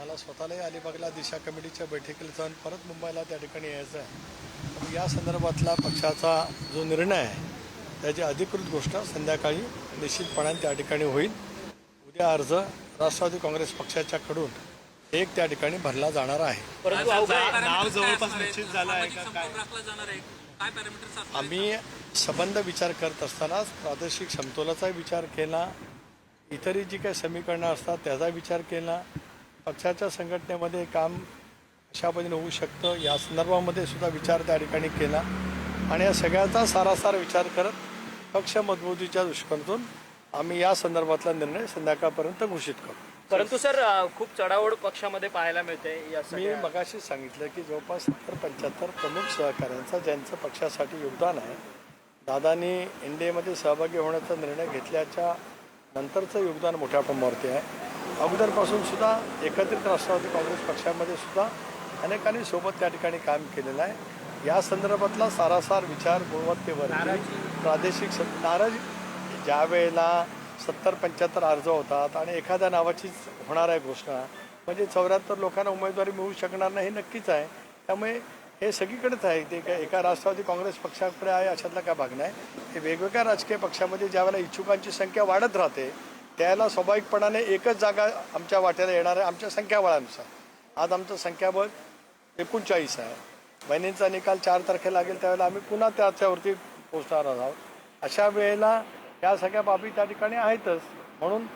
मला स्वतःलाही अलिबागला दिशा कमिटीच्या बैठकीला जाऊन परत मुंबईला त्या ठिकाणी यायचं आहे. तर या संदर्भातला पक्षाचा जो निर्णय आहे त्याची अधिकृत गोष्ट संध्याकाळी निश्चितपणाने त्या ठिकाणी होईल. उद्या अर्ज राष्ट्रवादी काँग्रेस पक्षाच्याकडून एक त्या ठिकाणी भरला जाणार आहे. परंतु नाव जवळपास निश्चित झालं आहे का काय? आम्ही संबंध विचार करत असतानाच प्रादेशिक समतोलाचा विचार केला, इतरही जी काही समीकरणं असतात त्याचा विचार केला, पक्षाच्या संघटनेमध्ये काम अशा पद्धतीने होऊ शकतं या संदर्भामध्ये सुद्धा विचार त्या ठिकाणी केला आणि या सगळ्याचा सारासार विचार करत पक्ष मजबूतीच्या दृष्टिकोनातून आम्ही या संदर्भातला निर्णय संध्याकाळपर्यंत घोषित करू. परंतु सर खूप चढाओढ पक्षामध्ये पाहायला मिळते. मी मगाशी सांगितलं की जवळपास 70-75 प्रमुख सहकाऱ्यांचं ज्यांचं पक्षासाठी योगदान आहे, दादांनी एनडीएमध्ये सहभागी होण्याचा निर्णय घेतल्याच्या नंतरचं योगदान मोठ्या प्रमाणावरती आहे. अगोदरपासून सुद्धा एकत्रित राष्ट्रवादी काँग्रेस पक्षामध्ये सुद्धा अनेकांनी सोबत त्या ठिकाणी काम केलेलं आहे. या संदर्भातला सारासार विचार गुणवत्तेवर प्रादेशिक नाराजी ज्या वेळेला 70-75 अर्ज होतात आणि एखाद्या नावाचीच होणार आहे घोषणा म्हणजे 74 लोकांना उमेदवारी मिळू शकणार नाही हे नक्कीच आहे. त्यामुळे हे सगळीकडेच आहे. ते काय एका राष्ट्रवादी काँग्रेस पक्षाकडे आहे अशातला काय भाग नाही. हे वेगवेगळ्या राजकीय पक्षामध्ये ज्यावेळेला इच्छुकांची संख्या वाढत राहते त्याला स्वाभाविकपणाने एकच जागा आमच्या वाट्याला येणार आहे आमच्या संख्याबळानुसार. आज आमचं संख्याबळ 39 आहे. महिन्यांचा निकाल 4 तारखेला लागेल त्यावेळेला आम्ही पुन्हा त्याच्यावरती पोहोचणार आहोत. अशा वेळेला या सगळ्या बाबी त्या ठिकाणी आहेतच. म्हणून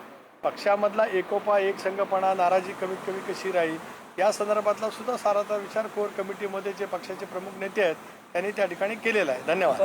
पक्षामधला एकोपा एकसंघपणा नाराजी कमीत कमी कशी राहील या संदर्भातला सुद्धा साराचा विचार कोर कमिटीमध्ये जे पक्षाचे प्रमुख नेते आहेत त्यांनी त्या ठिकाणी केलेला आहे. धन्यवाद.